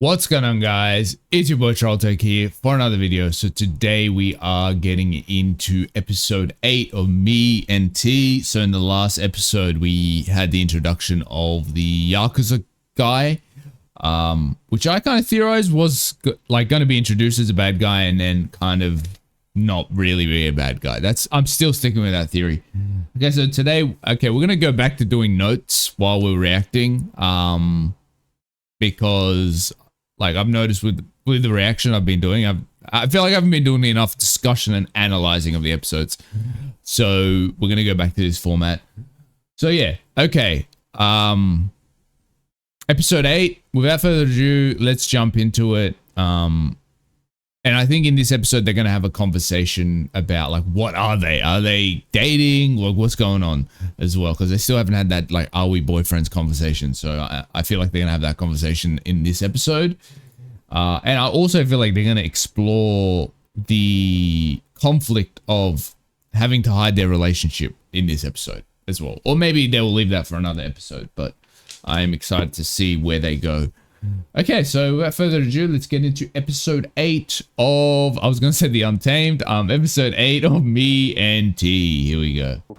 What's going on, guys? It's your boy Trolltek here for another video. So today we are getting into episode 8 of me and T. So in the last episode we had the introduction of the Yakuza guy, which I kind of theorized was like going to be introduced as a bad guy and then kind of not really be a bad guy. I'm still sticking with that theory. Okay, so today, we're going to go back to doing notes while we're reacting, because like I've noticed with the reaction I've been doing, I feel like I haven't been doing enough discussion and analyzing of the episodes. So we're going to go back to this format. So yeah, okay. Episode 8, without further ado, let's jump into it. And I think in this episode, they're going to have a conversation about like, what are they? Are they dating? Like, what's going on as well? Because they still haven't had that, like, are we boyfriends conversation. So I feel like they're going to have that conversation in this episode. And I also feel like they're going to explore the conflict of having to hide their relationship in this episode as well. Or maybe they will leave that for another episode, but I am excited to see where they go. Okay, so without further ado, let's get into episode 8 of, I was going to say The Untamed, episode 8 of Me and T. Here we go. Oh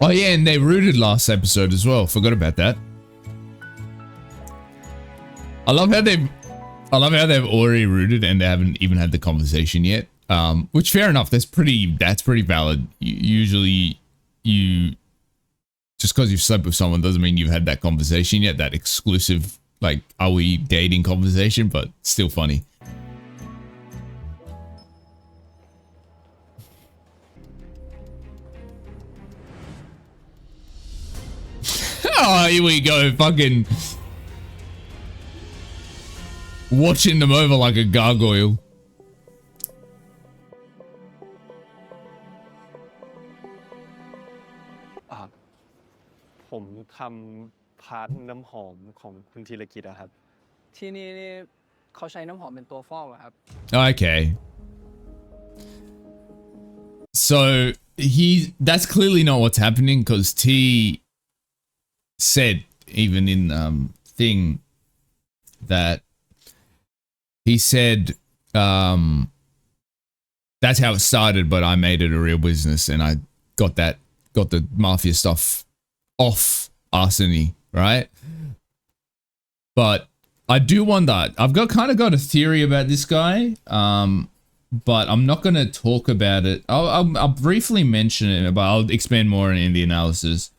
yeah, and they rooted last episode as well. Forgot about that. I love how they've already rooted and they haven't even had the conversation yet. Which fair enough. That's pretty valid. Usually you just because you've slept with someone doesn't mean you've had that conversation yet, that exclusive like are we dating conversation, but still funny. Oh, here we go, fucking watching them over like a gargoyle. Okay. So that's clearly not what's happening because T said even in thing that he said that's how it started, but I made it a real business and I got the mafia stuff off Arseny, right? But I do wonder, I've kind of got a theory about this guy, but I'm not going to talk about it. I'll briefly mention it, but I'll expand more in the analysis.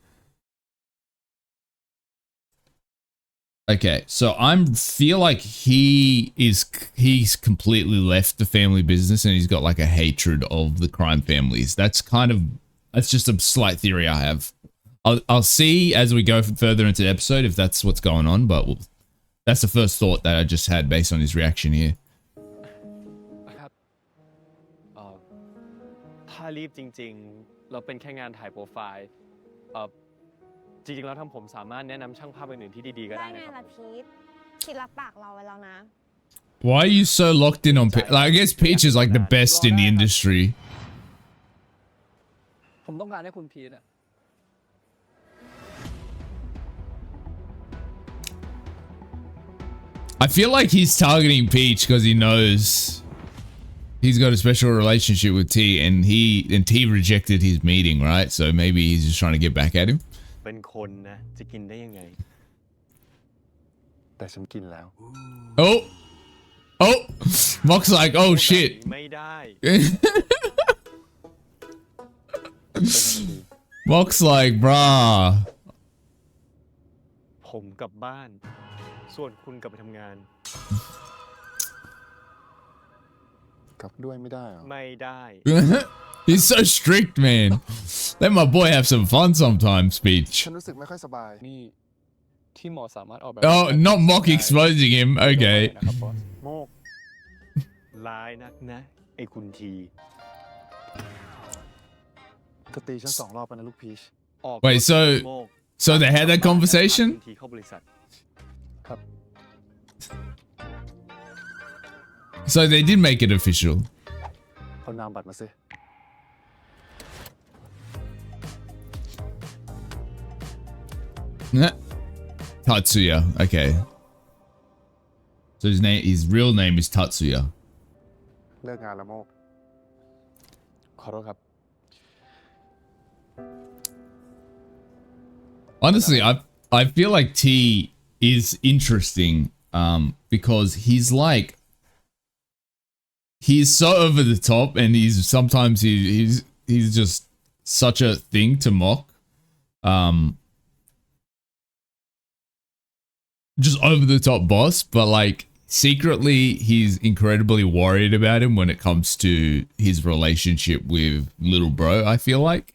Okay, so I feel like he's completely left the family business and he's got like a hatred of the crime families. That's just a slight theory I have. I'll see as we go further into the episode if that's what's going on, but that's the first thought that I just had based on his reaction here. Why are you so locked in on Peach? Like, I guess Peach is like the best in the industry. I feel like he's targeting Peach because he knows he's got a special relationship with T and T rejected his meeting, right? So maybe he's just trying to get back at him. Oh! Oh! Mock's like, oh shit. Mock's like, bruh. He's so strict, man. Let my boy have some fun sometimes, Peach. Oh, not Mock exposing him. Okay. Wait, so they had that conversation? So they did make it official. Tatsuya. Okay. So his real name is Tatsuya. เลิกงานแล้วโมก ขอโทษครับ Honestly, I feel like T is interesting because he's so over the top, and sometimes he's just such a thing to mock. Just over the top boss, but like secretly he's incredibly worried about him when it comes to his relationship with little bro, I feel like.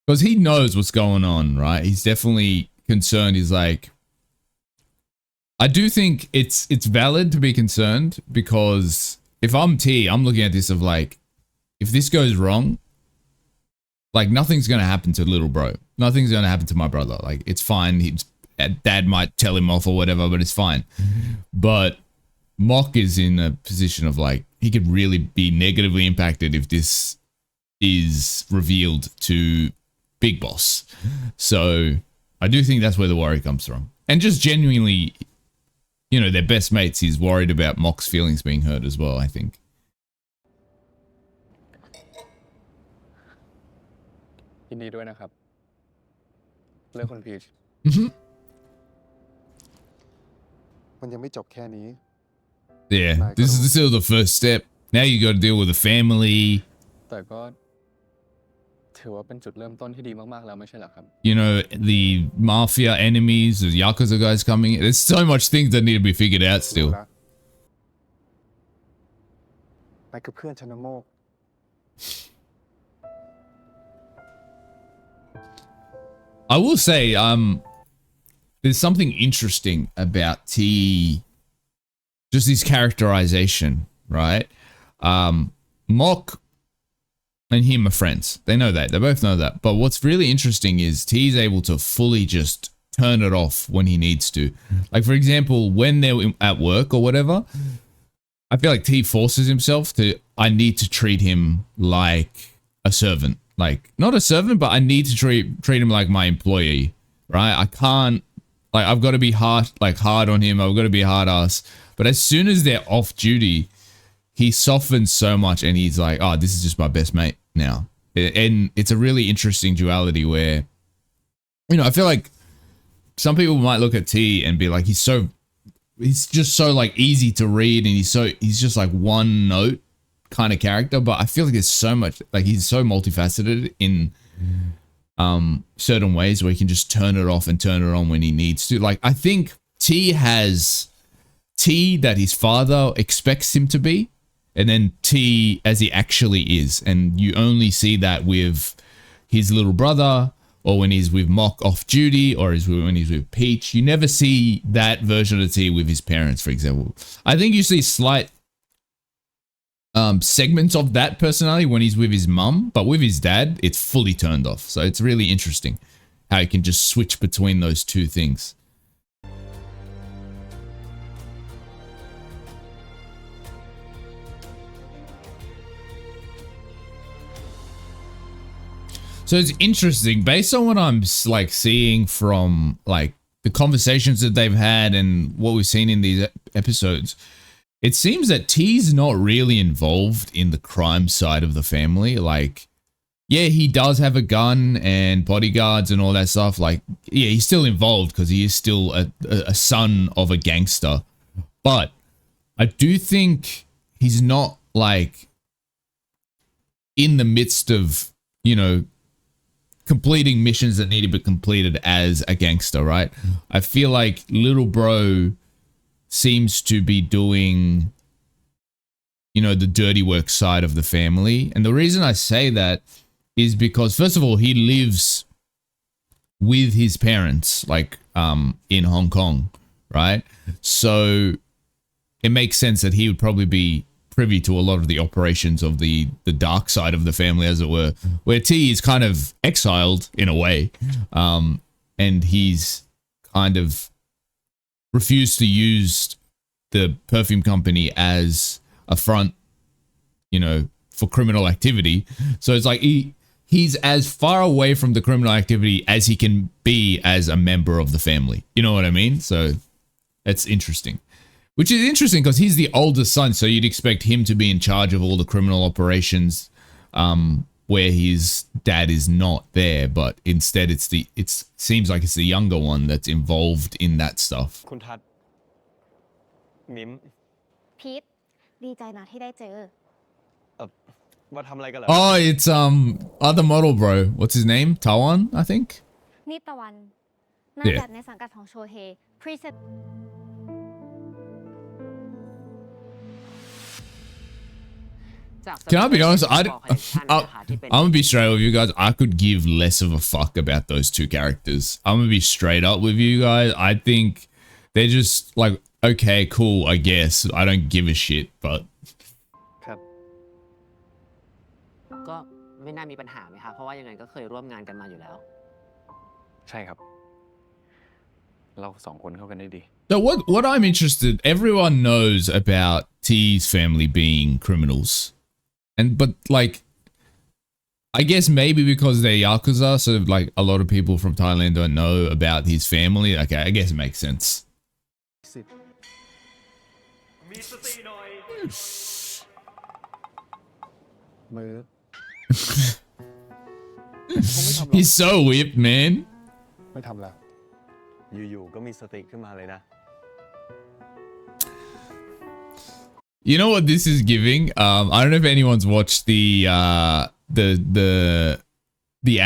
Because he knows what's going on, right? He's definitely concerned. He's like, I do think it's valid to be concerned, because if I'm T, I'm looking at this of like, if this goes wrong, like nothing's going to happen to little bro. Nothing's going to happen to my brother. Like it's fine. Dad might tell him off or whatever, but it's fine. But Mock is in a position of like, he could really be negatively impacted if this is revealed to Big Boss. So I do think that's where the worry comes from. And just genuinely, you know, they're best mates. He's worried about Mock's feelings being hurt as well, I think. ยินดีด้วยนะครับเรื่องคุณพีช มันยังไม่จบแค่นี้ Yeah, this is still the first step. Now you got to deal with the family. แต่ก็ถือว่าเป็นจุดเริ่มต้นที่ดีมากๆแล้วไม่ใช่เหรอครับ You know, the mafia enemies, the Yakuza guys coming. There's so much things that need to be figured out รู้ still. ละนายคือเพื่อนฉันนะโมก I will say, there's something interesting about T, just his characterization, right? Mock and him are friends. They know that. They both know that. But what's really interesting is T's able to fully just turn it off when he needs to. Like, for example, when they're at work or whatever, I feel like T forces himself to, I need to treat him like a servant. Like, not a servant, but I need to treat him like my employee, right? I can't, like, I've got to be hard on him. I've got to be a hard ass. But as soon as they're off duty, he softens so much, and he's like, oh, this is just my best mate now. And it's a really interesting duality where, you know, I feel like some people might look at T and be like, he's just so like easy to read, and he's just like one note kind of character. But I feel like there's so much, like he's so multifaceted in certain ways where he can just turn it off and turn it on when he needs to. Like, I think T has T that his father expects him to be, and then T as he actually is. And you only see that with his little brother, or when he's with Mock off duty, or when he's with Peach. You never see that version of T with his parents, for example. I think you see slight segments of that personality when he's with his mum, but with his dad, it's fully turned off. So it's really interesting how he can just switch between those two things. So it's interesting, based on what I'm like seeing from like the conversations that they've had and what we've seen in these episodes. It seems that T's not really involved in the crime side of the family. Like, yeah, he does have a gun and bodyguards and all that stuff. Like, yeah, he's still involved because he is still a son of a gangster. But I do think he's not like in the midst of, you know, completing missions that need to be completed as a gangster, right? I feel like little bro seems to be doing, you know, the dirty work side of the family. And the reason I say that is because, first of all, he lives with his parents, like, in Hong Kong, right? So it makes sense that he would probably be privy to a lot of the operations of the dark side of the family, as it were, where T is kind of exiled in a way. And he's kind of refused to use the perfume company as a front, you know, for criminal activity. So it's like he's as far away from the criminal activity as he can be as a member of the family. You know what I mean? So it's interesting. Which is interesting because he's the oldest son, so you'd expect him to be in charge of all the criminal operations where his dad is not there, but instead it seems like it's the younger one that's involved in that stuff. คุณทัศน์มิม พีทดีใจนะที่ได้เจอ มาทำอะไรกันเหรอ Oh, it's other model bro. What's his name? Tawan, I think. นี่ตะวันนางแบบในสังกัดของโชเฮพรีเซน Can I be honest? I'm gonna be straight with you guys. I could give less of a fuck about those two characters. I'm gonna be straight up with you guys. I think they're just like, okay, cool, I guess. I don't give a shit, but ครับ ก็ไม่น่ามีปัญหาไหมคะเพราะว่ายังไงก็เคยร่วมงานกันมาอยู่แล้ว ใช่ครับ เราสองคนเข้ากันได้ดี so what I'm interested, everyone knows about T's family being criminals. But like, I guess maybe because they're Yakuza, so like a lot of people from Thailand don't know about his family. Okay, I guess it makes sense. สิทธิ์ มีสติหน่อย มือ He's so whipped, man. ไม่ทำแล้ว อยู่ๆก็มีสติขึ้นมาเลยนะ You know what this is giving? I don't know if anyone's watched the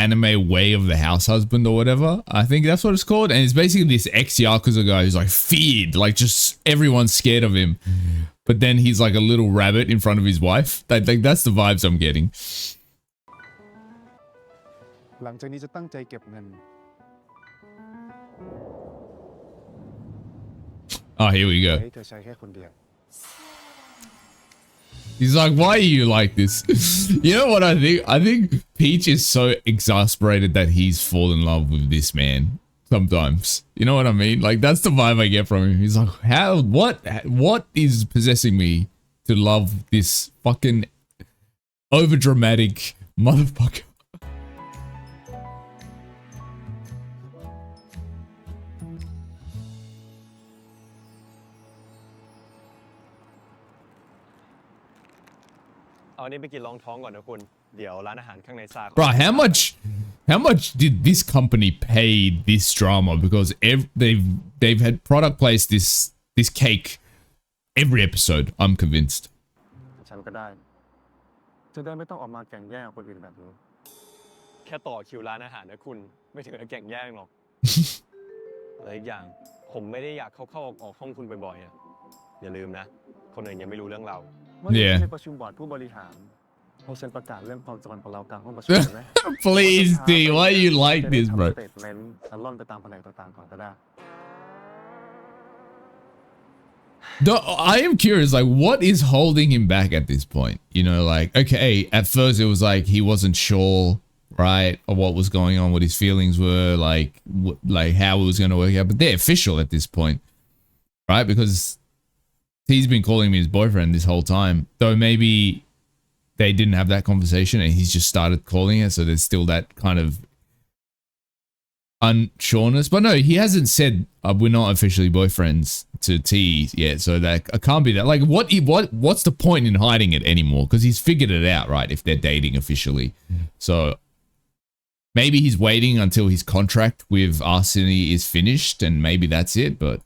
anime Way of the House Husband or whatever. I think that's what it's called. And it's basically this ex-Yakuza guy who's like feared, like just everyone's scared of him. But then he's like a little rabbit in front of his wife. That's the vibes I'm getting. หลังจากนี้จะตั้งใจเก็บเงิน Oh, here we go. ให้เธอใช้แค่คนเดียว He's like, why are you like this? You know what I think? I think Peach is so exasperated that he's fallen in love with this man sometimes. You know what I mean? Like, that's the vibe I get from him. He's like, what is possessing me to love this fucking overdramatic motherfucker? Bro, how much did this company pay this drama? Because they've had product place this cake every episode. I'm convinced. ฉันก็ได้ จะได้ไม่ต้องออกมาแข่งแย่งกับคนอื่นแบบนี้ แค่ต่อคิวร้านอาหารนะคุณ ไม่ถึงกับแข่งแย่งหรอก และอีกอย่าง ผมไม่ได้อยากเข้าออกห้องคุณบ่อยๆอะอย่าลืมนะ คนอื่นยังไม่รู้เรื่องเรา เมื่อในประชุมบอร์ดผู้บริหารเราเซ็นประกาศเรื่องความสัมพันธ์ของเรากลางห้องประชุมไหม Please, D, why you like this, bro? สเตทเมนต์แล้วล่อนไปตามแผนกต่างๆก่อนก็ได้ I am curious, like, what is holding him back at this point? You know, like, okay, at first it was like he wasn't sure, right, of what was going on, what his feelings were, like how it was going to work out. But they're official at this point, right? Because he's been calling me his boyfriend this whole time. Though maybe they didn't have that conversation and he's just started calling it, so there's still that kind of unsureness. But no, he hasn't said we're not officially boyfriends to T yet, so that it can't be that. Like, what's the point in hiding it anymore? Because he's figured it out, right? If they're dating officially, so maybe he's waiting until his contract with Arsene is finished, and maybe that's it. But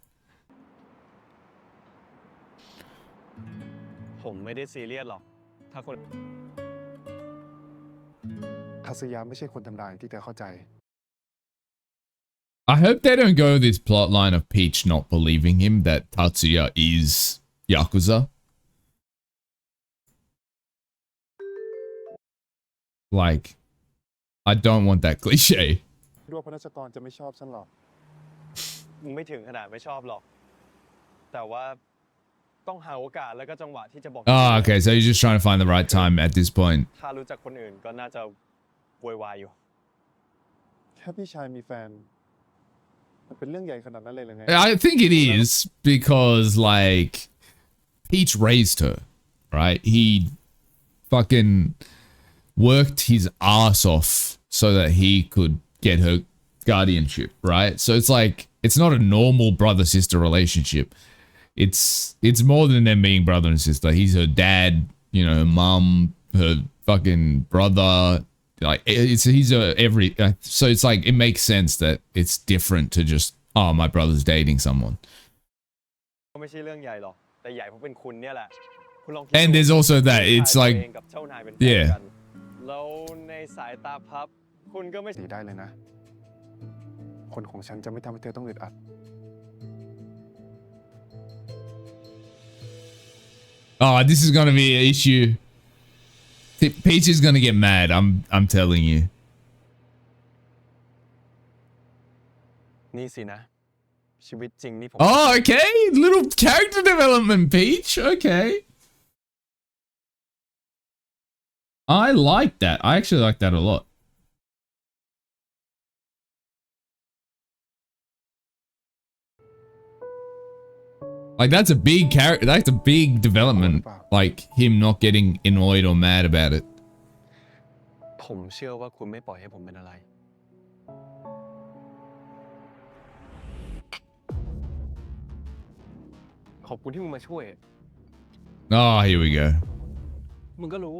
ผมไม่ได้ซีเรียสหรอก ถ้าคน ทัศยาไม่ใช่คนธรรมดาอย่างที่เธอเข้าใจ I hope they don't go this plot line of Peach not believing him that Tatsuya is Yakuza. Like, I don't want that cliche. คิดว่าพนักงานจะไม่ชอบฉันหรอก ไม่ถึงขนาดไม่ชอบหรอก แต่ว่าต้องหาโอกาสแล้วก็จังหวะที่จะบอก Oh, okay, so he's just trying to find the right time at this point. ถ้ารู้จักคนอื่นก็น่าจะโวยวายอยู่ แค่พี่ชายมีแฟน มันเป็นเรื่องใหญ่ขนาดนั้นเลยหรือไง I think it is because, like, Peach raised her, right? He fucking worked his ass off so that he could get her guardianship, right? So it's like, it's not a normal brother-sister relationship. It's more than them being brother and sister. He's her dad, you know, her mum, her fucking brother. Like, he's a every. So it's like, it makes sense that it's different to just, oh, my brother's dating someone. ไม่ใช่เรื่องใหญ่หรอกแต่ใหญ่เพราะเป็นคุณเนี่ยแหละคุณลองคิด And there's also that it's ตัว like เองกับเจ้านายเป็นแฟน yeah กันแล้วในสายตาพับคุณก็ไม่ ดีได้เลยนะ คนของฉันจะไม่ทำให้เธอต้องอึดอัด Oh, this is gonna be an issue. Peach is gonna get mad. I'm telling you. นี่สินะชีวิตจริงนี่ผม Oh, okay. Little character development, Peach. Okay. I like that. I actually like that a lot. Like, that's a big character. That's a big development. Like, him not getting annoyed or mad about it. ผมเชื่อว่าคุณไม่ปล่อยให้ผมเป็นอะไรขอบคุณที่มึงมาช่วย Oh, here we go. มึงก็รู้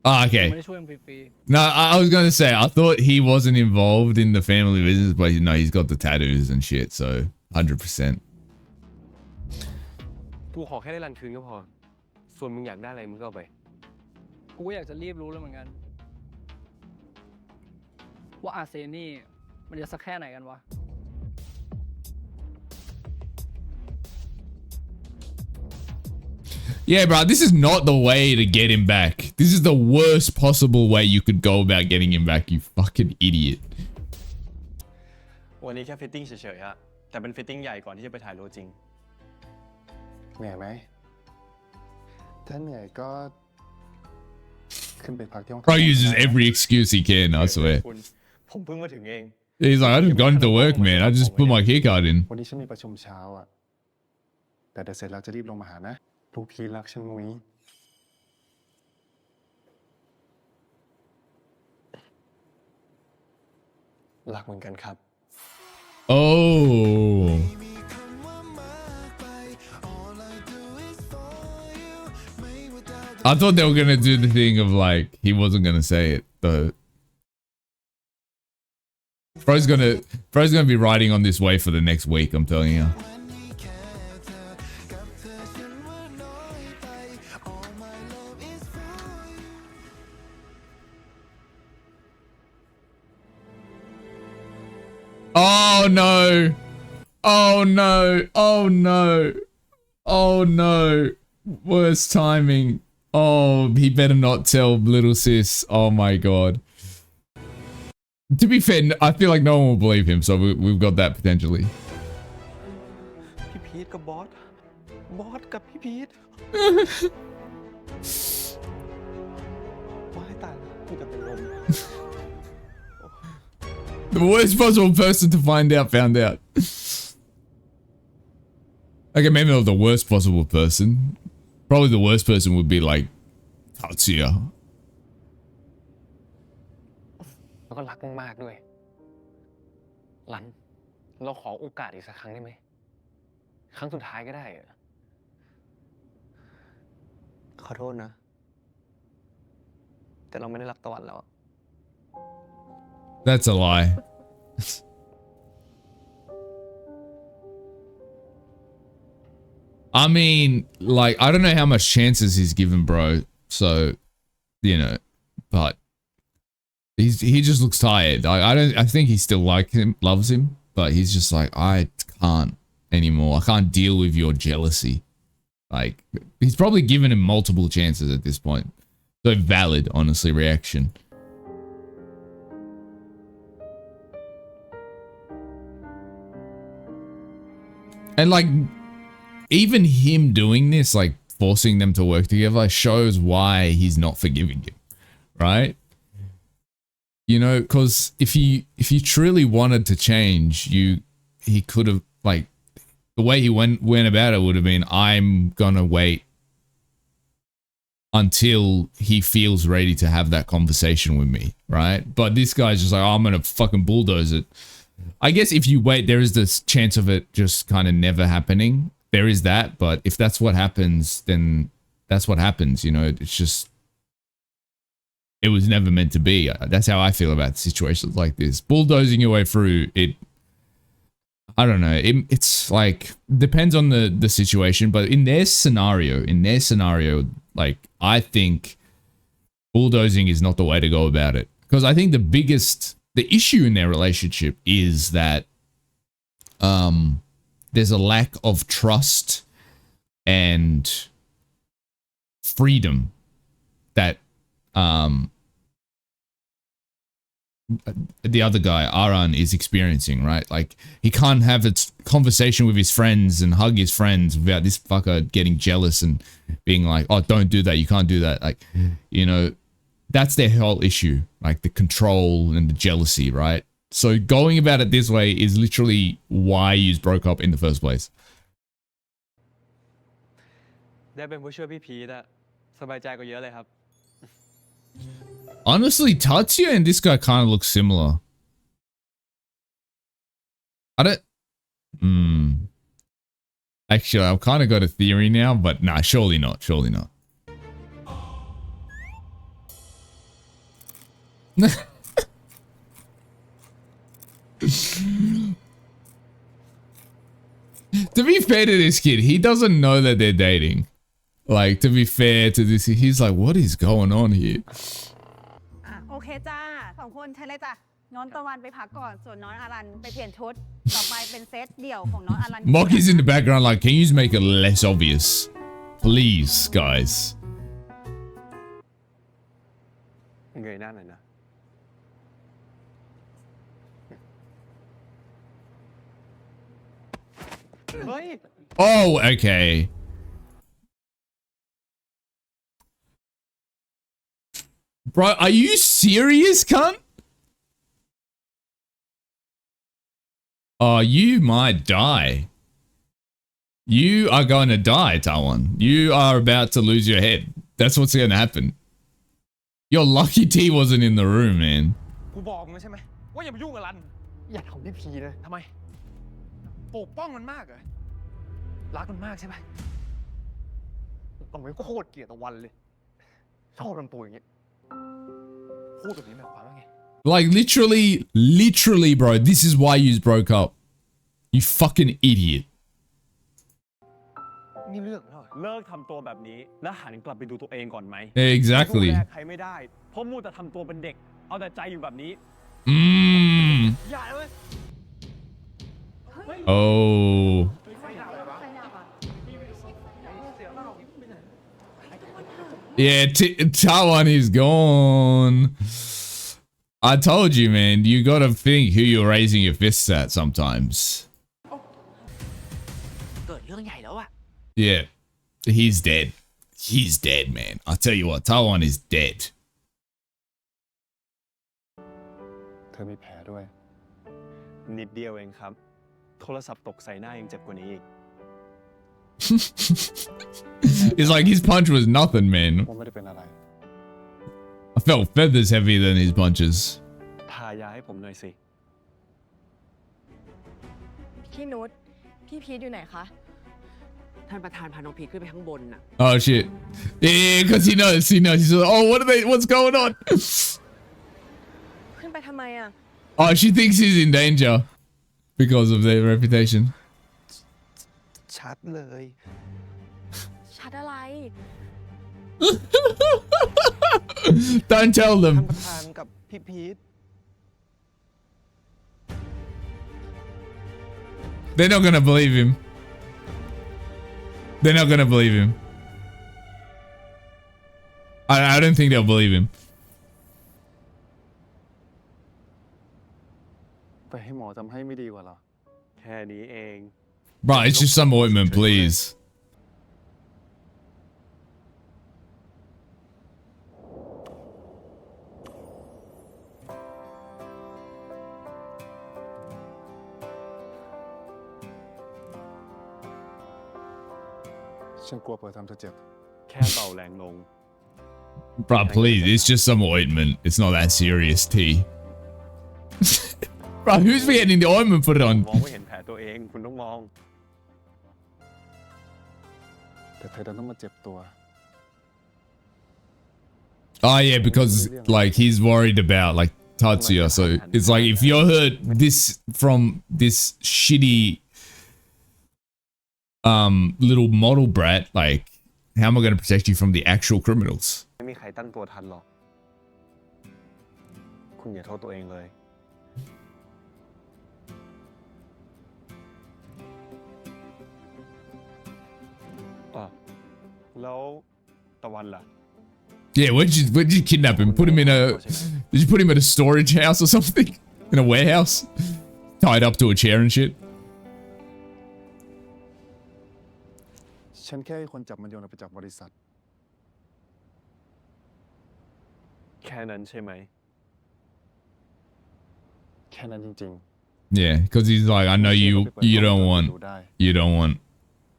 Oh, okay. ไม่ได้ช่วยมึงฟรี No, I was going to say, I thought he wasn't involved in the family business, but no, he's got the tattoos and shit, so 100%. กูขอแค่ได้รันคืนก็พอส่วนมึงอยากได้อะไรมึงก็เอาไป กูก็อยากจะรีบรู้แล้วเหมือนกัน ว่าอาเซนี่มันจะสักแค่ไหนกันวะ Yeah, bro, this is not the way to get him back. This is the worst possible way you could go about getting him back, you fucking idiot. วันนี้แค่ฟิตติ้งเฉยๆอะแต่เป็นฟิตติ้งใหญ่ก่อนที่จะไปถ่ายโลจริง เหนื่อยไหม ถ้าเหนื่อยก็ขึ้นไปพักที่ห้อง Bro uses every excuse he can, I swear. คุณผมเพิ่งมาถึงเอง He's like, I just got into work, man. I just put my key card in. วันนี้ฉันมีประชุมเช้าอ่ะ แต่เดี๋ยวเสร็จแล้วจะรีบลงมาหานะ ลูกพี่รักฉันมุ้ย รักเหมือนกันครับ Oh. I thought they were gonna do the thing of like, he wasn't gonna say it, though. Bro's gonna be riding on this wave for the next week, I'm telling you. Oh no. Oh no. Oh no. Oh no. Worst timing. Oh, he better not tell little sis. Oh my god. To be fair, I feel like no one will believe him, so we've got that potentially. พี่พีทกับบอส บอสกับพี่พีท ว้ายตายแล้วกูจะเป็นลม The worst possible person to find out found out. Okay, maybe not the worst possible person. Probably the worst person would be like Tatsuya. แล้วก็รักมากๆด้วยหลันเราขอโอกาสอีกสักครั้งได้ไหม ครั้งสุดท้ายก็ได้อะขอโทษนะ แต่เราไม่ได้รักตะวันแล้ว That's a lie. I mean, like, I don't know how much chances he's given, bro. So, you know, but he just looks tired. I think he still loves him, but he's just like, I can't anymore. I can't deal with your jealousy. Like, he's probably given him multiple chances at this point. So valid, honestly, reaction. And like, even him doing this, like forcing them to work together, shows why he's not forgiving him, right? You know, because if you truly wanted to change, he could have, like, the way he went about it would have been, I'm gonna wait until he feels ready to have that conversation with me, right? But this guy's just like, oh, I'm gonna fucking bulldoze it. I guess if you wait, there is this chance of it just kind of never happening. There is that, but if that's what happens, then that's what happens, you know. It's just, it was never meant to be. That's how I feel about situations like this. Bulldozing your way through it, I don't know. It's like, depends on the situation, but in their scenario, like, I think bulldozing is not the way to go about it. Because I think the issue in their relationship is that there's a lack of trust and freedom that the other guy, Aran, is experiencing, right? Like, he can't have a conversation with his friends and hug his friends without this fucker getting jealous and being like, oh, don't do that, you can't do that. Like, you know, that's their whole issue, like the control and the jealousy, right? So going about it this way is literally why you broke up in the first place. ได้เป็นผู้ช่วยพี่พีทอะสบายใจกว่าเยอะเลยครับ Honestly, Tatsuya and this guy kind of look similar. I don't... Actually, I've kind of got a theory now, but nah, surely not. Surely not. To be fair to this kid, he doesn't know that they're dating. Like, to be fair to this, he's like, what is going on here? โอเคจ้าสองคนเชิญเลยจ้ะน้องตะวันไปพักก่อนส่วนน้องอารันไปเปลี่ยนชุดต่อไปเป็นเซตเดี่ยวของน้องอารัน Moki's in the background like, can you just make it less obvious? Please, guys. เงยหน้าหน่อยนะ เฮ้ย Oh, okay. Bro, are you serious, cunt? Oh, you might die. You are going to die, Tawan. You are about to lose your head. That's what's going to happen. You're lucky T wasn't in the room, man. กูบอกมึงใช่ไหมว่าอย่ามายุ่งกับรันอย่าทำพี่พีเลยทำไมปกป้องมันมากเหรอรักมันมากใช่ไหมต้องไม่โคตรเกลียดตะวันเลยชอบมันตัวอย่างเงี้ยพูดแบบนี้หมายความว่าไง Like, literally, bro, this is why you broke up. You fucking idiot. นี่เรื่องเลิกทำตัวแบบนี้แล้วหันกลับไปดูตัวเองก่อนไหม Exactly. ดูแลใครไม่ได้เพราะมูแต่ทำตัวเป็นเด็กเอาแต่ใจอยู่แบบนี้อย่าเลย Oh. Yeah, Tawan is gone. I told you, man, you gotta think who you're raising your fists at sometimes. เกิดเรื่องใหญ่แล้วอะ Yeah, he's dead. He's dead, man. I'll tell you what, Tawan is dead. เธอมีแผลด้วย นิดเดียวเองครับโทรศัพท์ตกใส่หน้ายังเจ็บกว่านี้อีก It's like his punch was nothing, man. ว่าไม่ได้เป็นอะไร I felt feathers heavier than his punches. ทายาให้ผมหน่อยสิ พี่นุชพี่พีทอยู่ไหนคะ ท่านประธานพาน้องพีทขึ้นไปข้างบนน่ะ Oh shit. Yeah, because he knows. He's like, oh, what's going on? ขึ้นไปทำไมอ่ะ Oh, she thinks he's in danger because of their reputation. ชัดเลย ชัดอะไร Don't tell ท่าน them. ประธานกับพี่พีท They're not gonna believe him. They're not gonna believe him. I don't think they'll believe him. ไปให้หมอทำให้ไม่ดีกว่าเหรอ แค่นี้เอง Bro, it's just some ointment, please.ฉันกลัวเปิดทำเธอเจ็บ แค่เบาแรงลง Bro, please, it's just some ointment. It's not that serious, T. Bro, who's getting the ointment put it on? มองไม่เห็นแผลตัวเองคุณต้องมอง แต่เธอดันต้องมาเจ็บตัว Oh yeah, because like he's worried about like Tatsuya. So it's like if you're hurt this from this shitty little model brat, like how am I going to protect you from the actual criminals? ไม่มีใครตั้งตัวทันหรอก คุณอย่าโทษตัวเองเลย แล้วตะวันล่ะ Yeah, where'd you kidnap him? Put him in a did you put him in a storage house or something? In a warehouse? Tied up to a chair and shit? ฉันแค่ให้คนจับมันโยนออกไปจากบริษัท แค่นั้นใช่ไหม แค่นั้นจริง Yeah, because he's like, I know ๆ you don't ดู want ได้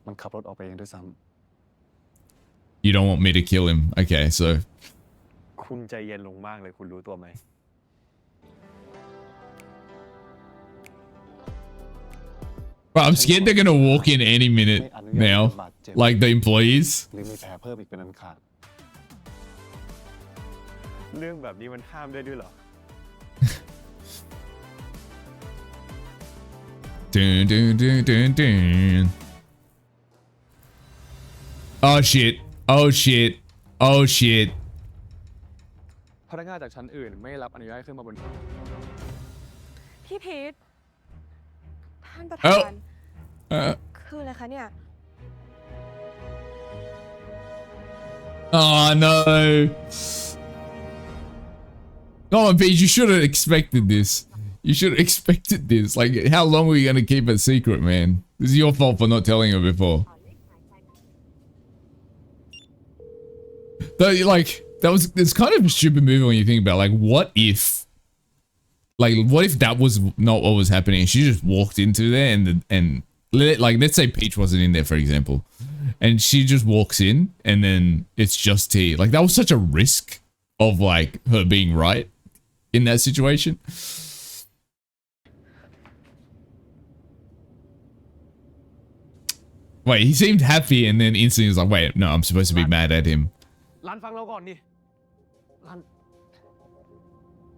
มันขับรถออกไปเองด้วยซ้ำ you don't want me to kill him. Okay, so คุณใจเย็นลงมากเลยคุณรู้ตัวไหม bro, I'm scared they're gonna walk in any minute now. Like the employees. หรือมีแผลเพิ่มอีกเป็นอันขาด เรื่องแบบนี้มันห้ามได้ด้วยเหรอ Dun, dun, dun, dun, dun. Oh shit. Oh shit. Oh shit. พนักงานจากชั้นอื่นไม่รับอนุญาตให้ขึ้นมาบน พี่พีทท่านประธาน คืออะไรคะเนี่ย Oh no. Come on, Paige, you should have expected this. You should have expected this. Like, how long were you going to keep it secret, man? This is your fault for not telling her before. Though, like, it's kind of a stupid movie when you think about, like, what if that was not what was happening? She just walked into there and like, let's say Peach wasn't in there, for example, and she just walks in and then it's just T. Like, that was such a risk of, like, her being right in that situation. Wait, he seemed happy and then instantly was like, wait, no, I'm supposed to be mad at him. รันฟังเราก่อนดิ รัน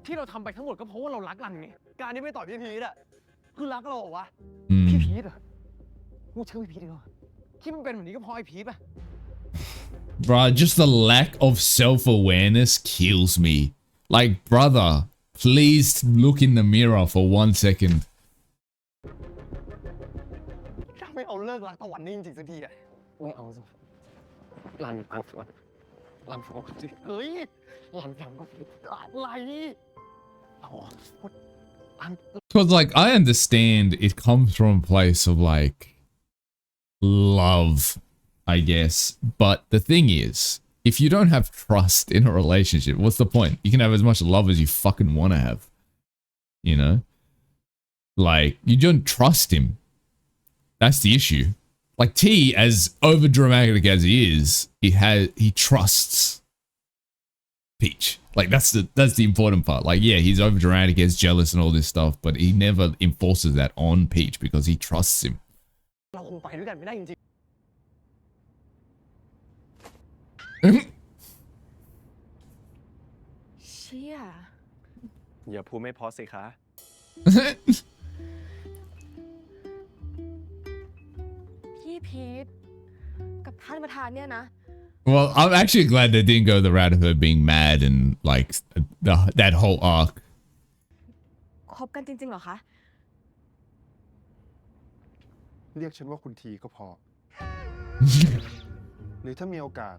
ที่เราทำไปทั้งหมดก็เพราะว่าเรารักรันไง การที่ไม่ต่อยพี่พีทอะคือรักเราเหรอวะ พี่พีทเหรอกูเชื่อพี่พีทดีกว่าที่มันเป็นแบบนี้ก็เพราะไอ้พีทป่ะ Bruh, just the lack of self-awareness kills me. Like, brother, please look in the mirror for 1 second. ถ้าไม่เอาเลิกรักตะวันนี่จริงๆสักทีอะไม่เอาสิรันฟังก่อนรันฟังก่อนสิเฮ้ยรันฟังก่อนอะไรอ๋อรัน Because, like, I understand it comes from a place of, like, love, I guess. But the thing is, if you don't have trust in a relationship, what's the point? You can have as much love as you fucking want to have. You know? Like, you don't trust him. That's the issue. Like, T, as overdramatic as he is, he trusts Peach. Like, that's the important part. Like, yeah, he's overdramatic, gets jealous and all this stuff, but he never enforces that on Peach because he trusts him. เราคงไปด้วยกันไม่ได้จริงเชี่ย ๆอย่าพูดไม่พอสิคะ พี่พีทกับท่านประธานเนี่ยนะ Well, I'm actually glad they didn't go the route of her being mad and, like, that whole arc. คบกันจริงๆเหรอคะ เรียกฉันว่าคุณทีก็พอ หรือถ้ามีโอกาส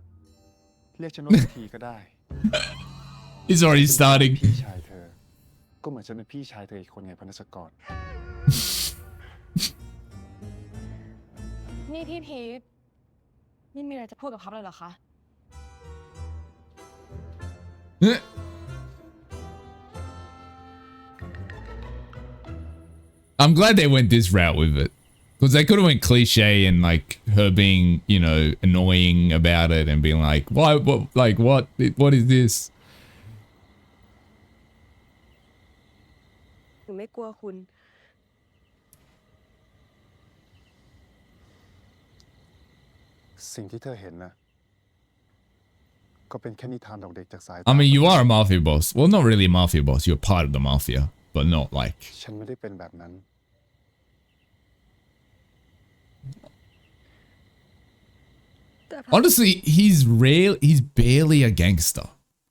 เรียกฉันว่าคุณทีก็ได้ He's already starting. พี่ชายเธอ ก็เหมือนฉันเป็นพี่ชายเธออีกคนไงพนักกร นี่พี่พีทนี่มีอะไรจะพูดกับเขาเลยเหรอคะ I'm glad they went this route with it. Because they could have went cliche and like her being, you know, annoying about it and being like, why, what, like, what is this? หนูไม่กลัวคุณ สิ่งที่เธอเห็นนะก็เป็นแค่นิทานของเด็กจากสาย I mean, you are a mafia boss. Well, not really a mafia boss. You're part of the mafia, but not like. ฉันไม่ได้เป็นแบบนั้น Honestly, he's barely a gangster,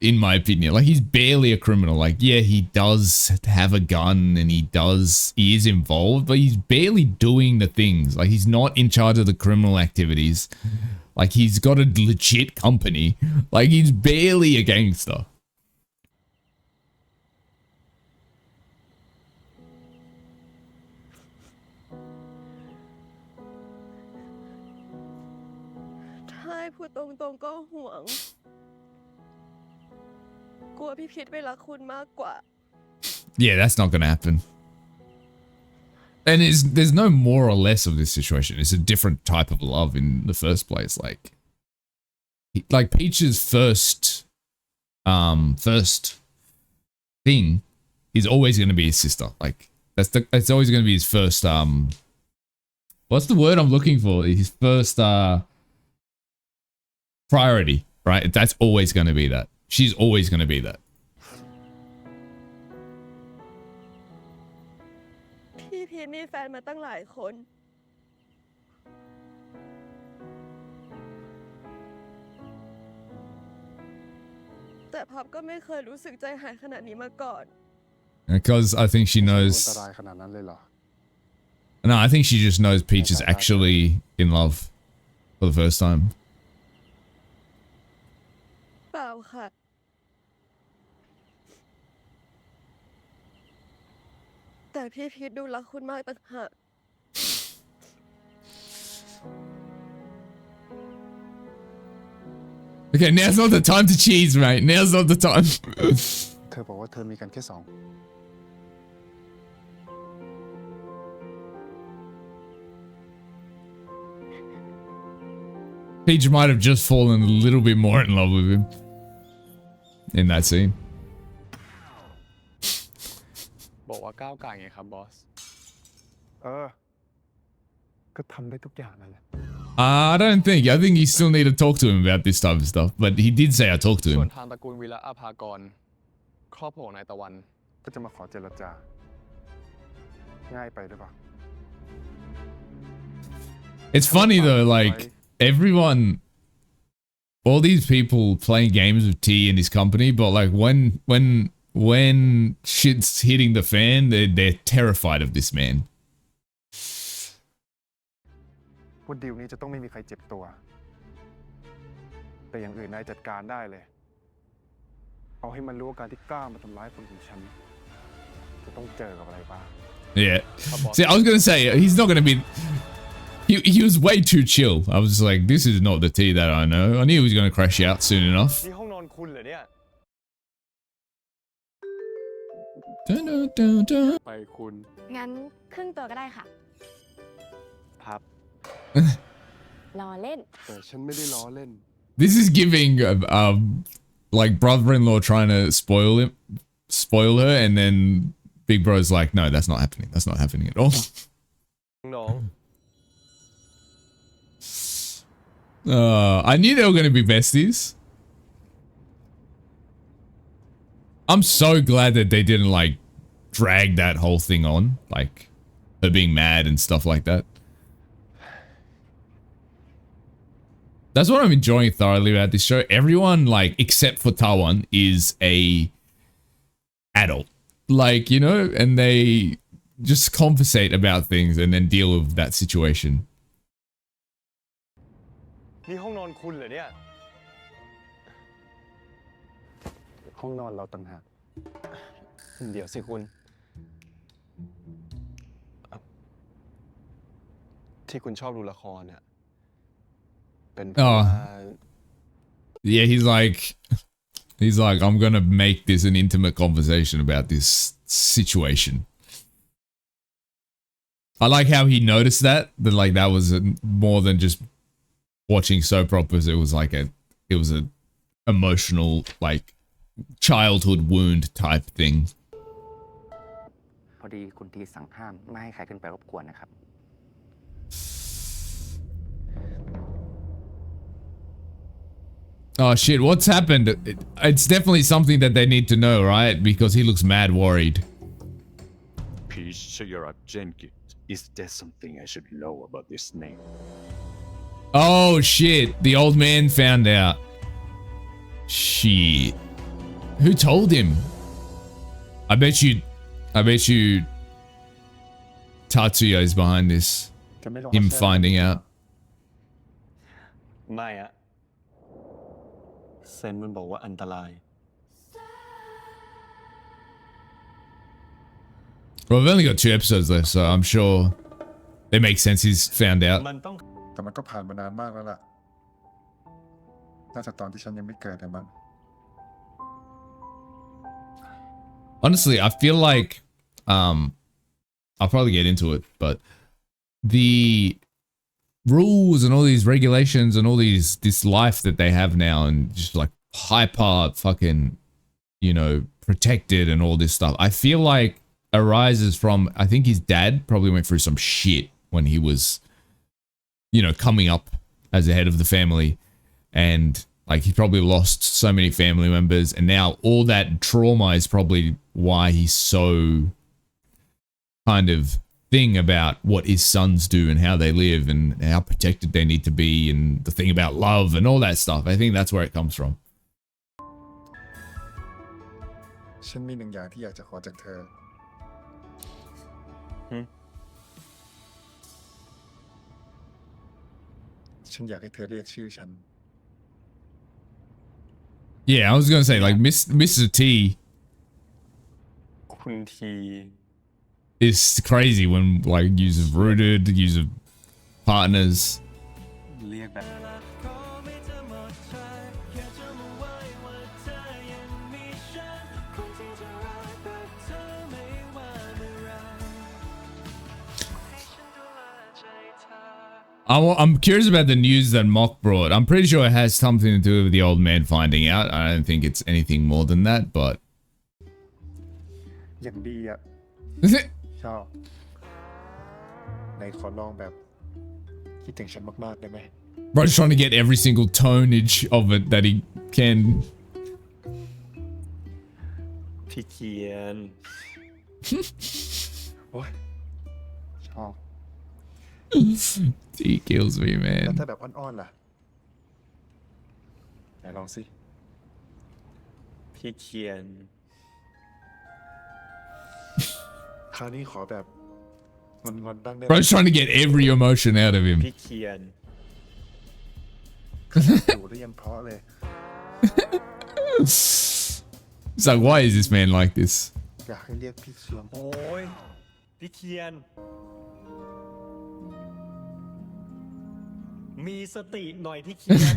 in my opinion. Like, he's barely a criminal. Like, yeah, he does have a gun and he is involved, but he's barely doing the things. Like, he's not in charge of the criminal activities. Like, he's got a legit company. Like, he's barely a gangster. ถ้าให้พูดตรงๆก็ห่วง กลัวพี่พิษไม่รักคุณมากกว่า Yeah, that's not gonna happen. And there's no more or less of this situation. It's a different type of love in the first place. Like Peach's first thing is always going to be his sister. Like that's always going to be his first what's the word I'm looking for? His first priority, right? That's always going to be that. She's always going to be that. พี่พีชมีแฟนมาตั้งหลายคน แต่พับก็ไม่เคยรู้สึกใจหายขนาดนี้มาก่อน Because I think she อัน knows. ตรายขนาดนั้นเลยเหรอ No, I think she just knows Peach is actually in love for the first time. เปล่าค่ะ แต่พี่พีชดูรักคุณมากต่างหาก Okay, now's not the time to cheese, mate. Now's not the time. เธอบอกว่าเธอมีกันแค่สอง Peach might have just fallen a little bit more in love with him in that scene. บอกว่าก้าวไก่ไงครับบอส ก็ทำได้ทุกอย่างนั่นแหละ I don't think. I think you still need to talk to him about this type of stuff. But he did say I talked to ส่วน him. ทางตระกูลวีระอาภากร ครอบครัวของนายตะวัน ก็จะมาขอเจรจา ง่ายไปหรือเปล่า It's funny though, like everyone, all these people playing games with T and his company, but like when shit's hitting the fan, they're terrified of this man. ว่าดีลนี้จะต้องไม่มีใครเจ็บตัว แต่อย่างอื่นนายจัดการได้เลย เอาให้มันรู้ว่าการที่กล้ามาทำร้ายคนของฉัน จะต้องเจอกับอะไรบ้าง Yeah. See, I was gonna say he's not gonna be. He was way too chill. I was like, this is not the T that I know. I knew he was gonna crash out soon enough. นี่ห้องนอนคุณเหรอเนี่ย Dun, dun, dun, dun. ไปคุณ งั้นครึ่งตัวก็ได้ค่ะ พับ ล้อเล่น แต่ฉันไม่ได้ล้อเล่น This is giving like brother-in-law trying to spoil her, and then Big Bro's like, no, that's not happening. That's not happening at all. น้อง I knew they were going to be besties. I'm so glad that they didn't like drag that whole thing on, like her being mad and stuff like that. That's what I'm enjoying thoroughly about this show. Everyone, like, except for Tawan, is a adult. Like, you know, and they just conversate about things and then deal with that situation. นี่ห้องนอนคุณเหรอเนี่ย ห้องนอนเราต่างหาก เดี๋ยวสิคุณ ที่คุณชอบดูละครเนี่ย เป็นเพราะว่า Yeah, he's like, I'm gonna make this an intimate conversation about this situation. I like how he noticed that like that was more than just watching soap operas. It was like a emotional, like, childhood wound type thing. พอดีคุณทีสั่งห้ามไม่ให้ใครขึ้นไปรบกวนนะครับ Oh shit, what's happened? It's definitely something that they need to know, right? Because he looks mad worried. Is there something I should know about this name? Oh shit, the old man found out. Shit. Who told him? I bet you Tatsuya is behind this. จะไม่ลง Him finding out. ไม่อะเซนมันบอกว่าอันตราย Well, we've only got 2 episodes left, so I'm sure it makes sense he's found out. มันต้อง แต่มันก็ผ่านมานานมากแล้วล่ะน่าจะตอนที่ฉันยังไม่เกิดแต่มัน Honestly, I feel like I'll probably get into it, but the rules and all these regulations and all this life that they have now and just like hyper fucking, you know, protected and all this stuff, I feel like arises from, I think his dad probably went through some shit when he was, you know, coming up as the head of the family, and like he probably lost so many family members, and now all that trauma is probably why he's so kind of thing about what his sons do and how they live and how protected they need to be, and the thing about love and all that stuff. I think that's where it comes from. ฉันมีหนึ่งอย่างที่อยากจะขอจากเธอ ฉันอยากให้เธอเรียกชื่อฉัน Yeah, I was gonna say like Mr. T คุณที is crazy when like use of rooted, use of partners. เรียกแบบ I'm curious about the news that Mock brought. I'm pretty sure it has something to do with the old man finding out. I don't think it's anything more than that, but อย่างดีอ่ะ ชอบไหนขอลองแบบคิดถึงฉันมากๆได้ไหม Bro's trying to get every single tonage of it that he can. พี่เคียน โอ้ยชอบ He kills me, แล้ว man. ถ้าแบบอ่อนๆล่ะไหนลองสิ พี่เคียน คราวนี้ขอแบบงอนๆบ้างได้ไหม Bro's trying to get every emotion out of him. พี่เคียน อยู่ได้ยังเพราะเลย It's like, why is this man like this? อยากให้เรียกพี่เสียง โอ้ยพี่เคียน มีสติหน่อยพี่เคียน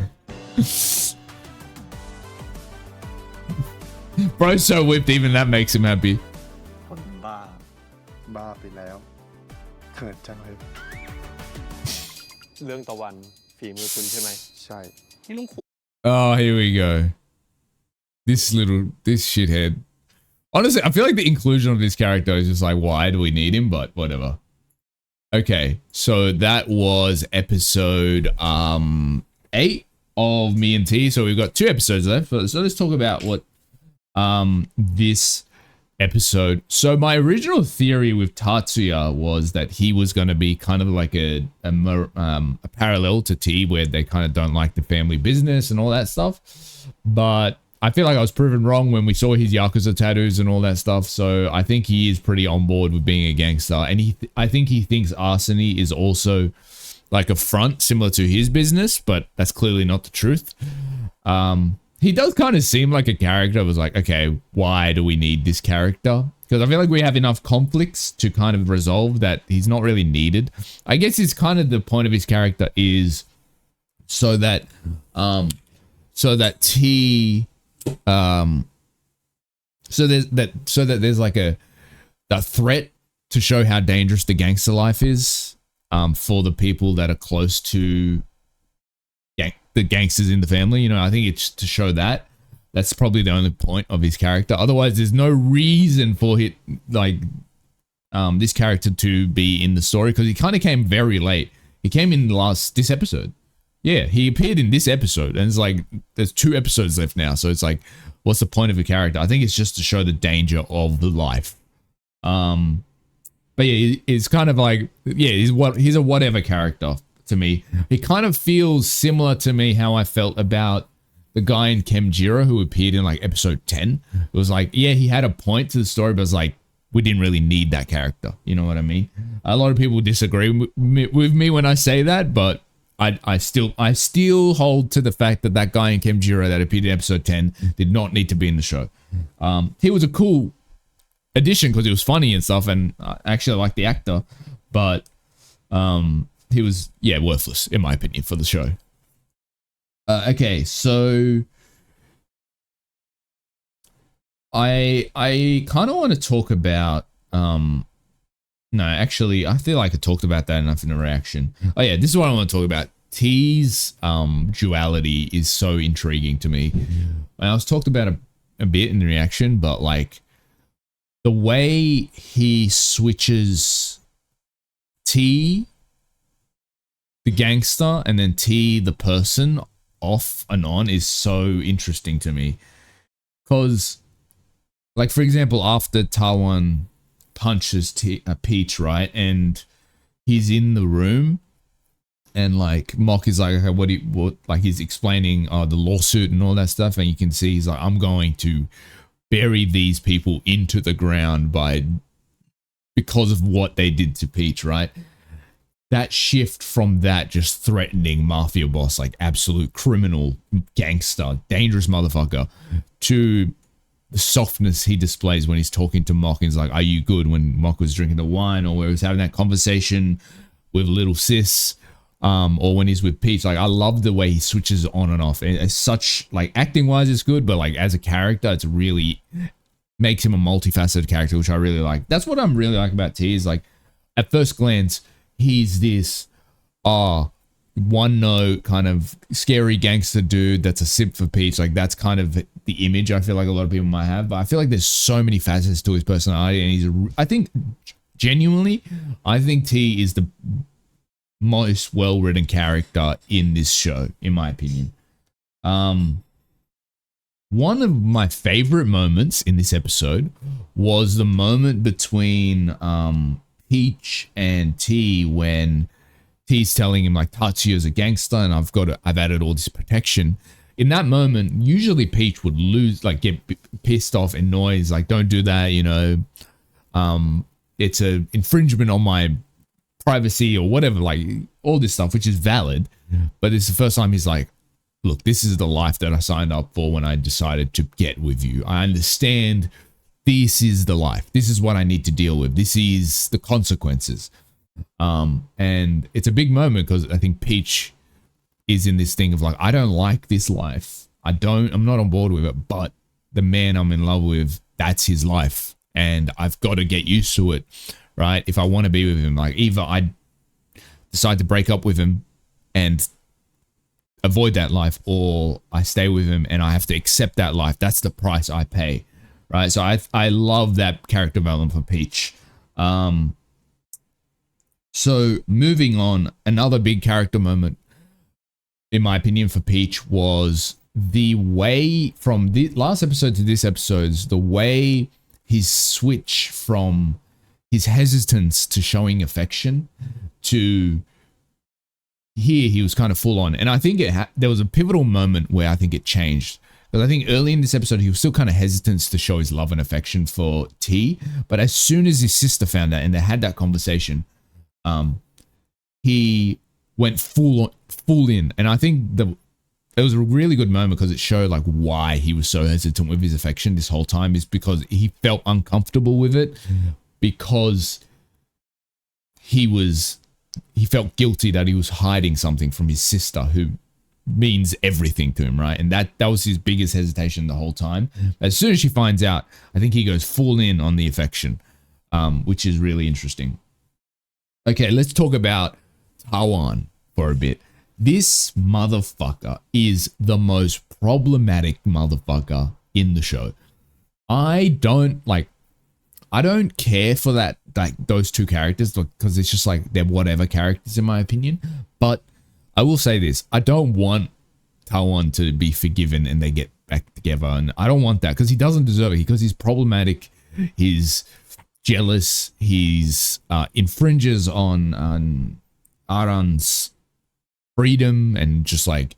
Bro's so whipped, even that makes him happy. คนบ้า บ้าไปแล้วเขินจังเลย เรื่องตะวันฝีมือคุณใช่ไหม ใช่ นี่ลุง Oh, here we go. This shithead. Honestly, I feel like the inclusion of this character is just like, why do we need him? But whatever. Okay, so that was episode 8 of Me and T. So we've got 2 episodes left. So let's talk about what this episode. So my original theory with Tatsuya was that he was going to be kind of like a parallel to T, where they kind of don't like the family business and all that stuff. But I feel like I was proven wrong when we saw his Yakuza tattoos and all that stuff. So I think he is pretty on board with being a gangster. And I think he thinks Arseny is also like a front similar to his business, but that's clearly not the truth. He does kind of seem like a character. I was like, okay, why do we need this character? Because I feel like we have enough conflicts to kind of resolve that he's not really needed. I guess it's kind of the point of his character is so that T so that there's like a threat to show how dangerous the gangster life is for the people that are close to the gangsters in the family. You know, I think it's to show that. That's probably the only point of his character. Otherwise, there's no reason for it, like this character to be in the story, because he kind of came very late. He came in this episode. Yeah, he appeared in this episode, and it's like there's 2 episodes left now. So it's like, what's the point of a character? I think it's just to show the danger of the life. But yeah, it's kind of like, yeah, he's a whatever character to me. He kind of feels similar to me how I felt about the guy in Kemjira who appeared in like episode 10. It was like, yeah, he had a point to the story, but it's like, we didn't really need that character. You know what I mean? A lot of people disagree with me when I say that, but I still hold to the fact that that guy in Kemjira that appeared in episode 10 did not need to be in the show. He was a cool addition because he was funny and stuff, and I actually like the actor, but he was, yeah, worthless in my opinion for the show. Okay, so I kind of want to talk about no, actually, I feel like I talked about that enough in the reaction. Oh yeah, this is what I want to talk about. T's duality is so intriguing to me. I was talked about a bit in the reaction, but like the way he switches T, the gangster, and then T, the person, off and on is so interesting to me. Because, like, for example, after Tawan punches Peach, right, and he's in the room, and like Mock is like, okay, what like he's explaining the lawsuit and all that stuff, and you can see he's like, I'm going to bury these people into the ground because of what they did to Peach, right? That shift from that just threatening mafia boss, like absolute criminal, gangster, dangerous motherfucker, to the softness he displays when he's talking to Mock, and he's like, are you good? When Mock was drinking the wine, or where he was having that conversation with little sis, or when he's with Peach. Like, I love the way he switches on and off. And it's such, like, acting wise it's good, but like as a character, it's really makes him a multifaceted character, which I really like. That's what I'm really like about T, is like, at first glance, he's this one note kind of scary gangster dude that's a simp for Peach. Like, that's kind of the image I feel like a lot of people might have, but I feel like there's so many facets to his personality, and I think genuinely, I think T is the most well-written character in this show, in my opinion. One of my favorite moments in this episode was the moment between Peach and T, when T's telling him like, Tatsuya's a gangster and I've added all this protection. In that moment, usually Peach would get pissed off, annoyed, like, don't do that, you know, it's a infringement on my privacy or whatever, like all this stuff, which is valid. But it's the first time he's like, look, this is the life that I signed up for when I decided to get with you. I understand this is the life. This is what I need to deal with. This is the consequences. And it's a big moment because I think Peach is in this thing of like, I don't like this life. I'm not on board with it, but the man I'm in love with, that's his life. And I've got to get used to it, right? If I want to be with him, like either I decide to break up with him and avoid that life, or I stay with him and I have to accept that life. That's the price I pay, right? So I love that character development for Peach. So moving on, another big character moment, in my opinion, for Peach was the way from the last episode to this episode, the way his switch from his hesitance to showing affection to here he was kind of full on. And I think there was a pivotal moment where I think it changed. Because I think early in this episode, he was still kind of hesitant to show his love and affection for T. But as soon as his sister found out and they had that conversation, he went full in. And I think it was a really good moment because it showed like why he was so hesitant with his affection this whole time, is because he felt uncomfortable with it, because he felt guilty that he was hiding something from his sister, who means everything to him, right? And that was his biggest hesitation the whole time. As soon as she finds out, I think he goes full in on the affection. which is really interesting. Okay, let's talk about Tawan for a bit. This motherfucker is the most problematic motherfucker in the show. I don't care for that, like those two characters, because it's just like they're whatever characters in my opinion. But I will say this, I don't want Tawan to be forgiven and they get back together, and I don't want that because he doesn't deserve it, because he's problematic, he's jealous, he's infringes on Aran's freedom and just like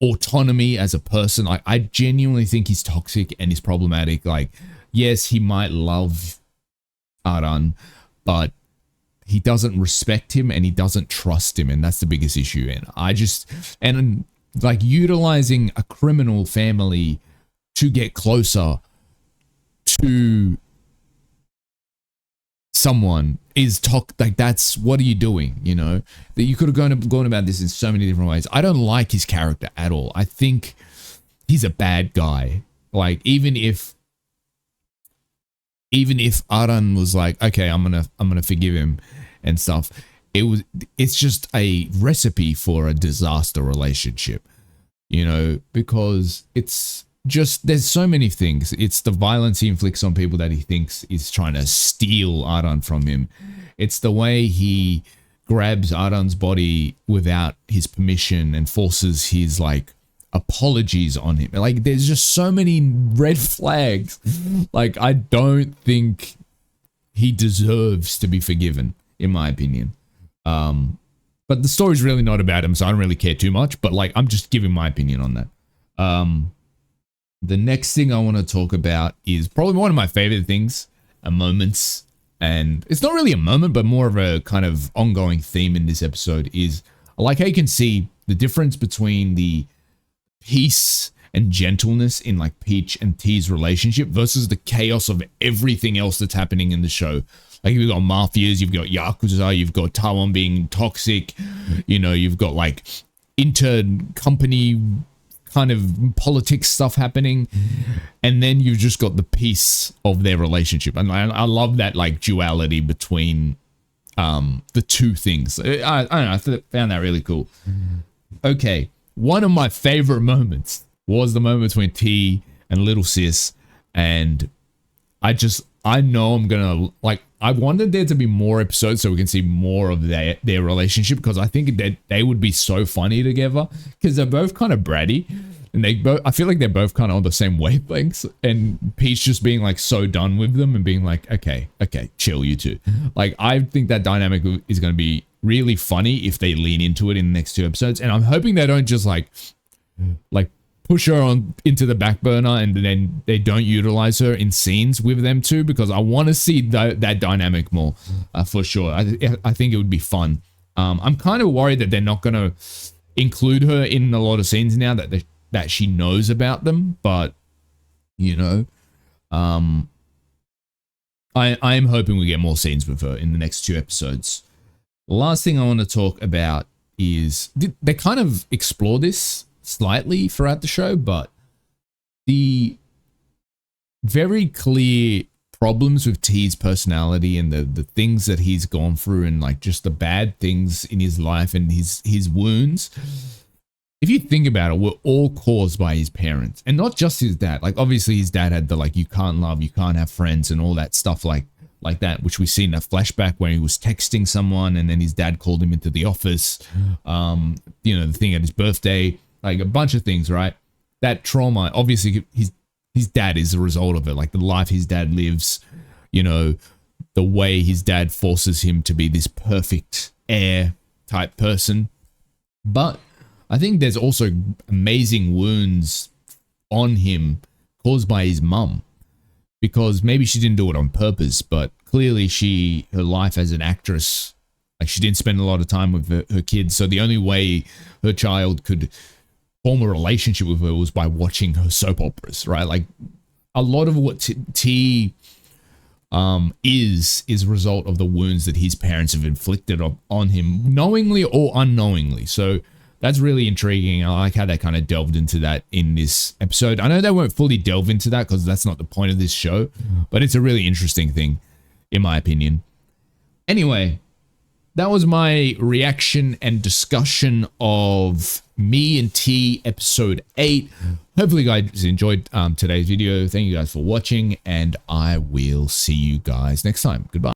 autonomy as a person. I genuinely think he's toxic and he's problematic. Like, yes, he might love Aran, but he doesn't respect him and he doesn't trust him, and that's the biggest issue. And like utilizing a criminal family to get closer to someone is like, that's, what are you doing? You know, that you could have gone about this in so many different ways. I don't like his character at all. I think he's a bad guy. Like, even if Aran was like, okay, I'm gonna forgive him and stuff, it's just a recipe for a disaster relationship, you know, because it's just, there's so many things. It's the violence he inflicts on people that he thinks is trying to steal Aran from him. It's the way he grabs Aran's body without his permission and forces his like apologies on him. Like, there's just so many red flags. Like, I don't think he deserves to be forgiven, in my opinion. But the story's really not about him, so I don't really care too much, but like, I'm just giving my opinion on that. The next thing I want to talk about is probably one of my favorite things, moments, and it's not really a moment, but more of a kind of ongoing theme in this episode is, I like how you can see the difference between the peace and gentleness in like Peach and T's relationship versus the chaos of everything else that's happening in the show. Like, you've got mafias, you've got Yakuza, you've got Tawan being toxic, you know, you've got like inter-company kind of politics stuff happening, and then you've just got the peace of their relationship. And I love that like duality between the two things. I don't know, I found that really cool. Okay, one of my favorite moments was the moment between T and Little Sis, and I know I'm gonna, like, I wanted there to be more episodes so we can see more of their relationship, because I think that they would be so funny together, because they're both kind of bratty, and I feel like they're both kind of on the same wavelengths, and Peach just being like so done with them and being like, okay, chill, you two. Like, I think that dynamic is going to be really funny if they lean into it in the next two episodes, and I'm hoping they don't just like push her on into the back burner and then they don't utilize her in scenes with them too, because I want to see that dynamic more, for sure. I think it would be fun. I'm kind of worried that they're not going to include her in a lot of scenes now that she knows about them, but you know, I am hoping we get more scenes with her in the next two episodes. The last thing I want to talk about is they kind of explore this slightly throughout the show, but the very clear problems with T's personality and the things that he's gone through, and like just the bad things in his life and his wounds, if you think about it, were all caused by his parents, and not just his dad. Like, obviously his dad had the like, you can't love, you can't have friends and all that stuff like that, which we see in a flashback where he was texting someone and then his dad called him into the office, you know, the thing at his birthday, like a bunch of things, right? That trauma, obviously his dad is a result of it, like the life his dad lives, you know, the way his dad forces him to be this perfect heir type person. But I think there's also amazing wounds on him caused by his mum, because maybe she didn't do it on purpose, but clearly her life as an actress, like, she didn't spend a lot of time with her kids. So the only way her child could form a relationship with her was by watching her soap operas, right? Like, a lot of what T is a result of the wounds that his parents have inflicted on him, knowingly or unknowingly. So that's really intriguing. I like how they kind of delved into that in this episode. I know they won't fully delve into that because that's not the point of this show, but it's a really interesting thing. in my opinion. Anyway, that was my reaction and discussion of Me and T episode 8. Hopefully you guys enjoyed today's video. Thank you guys for watching, and I will see you guys next time. Goodbye.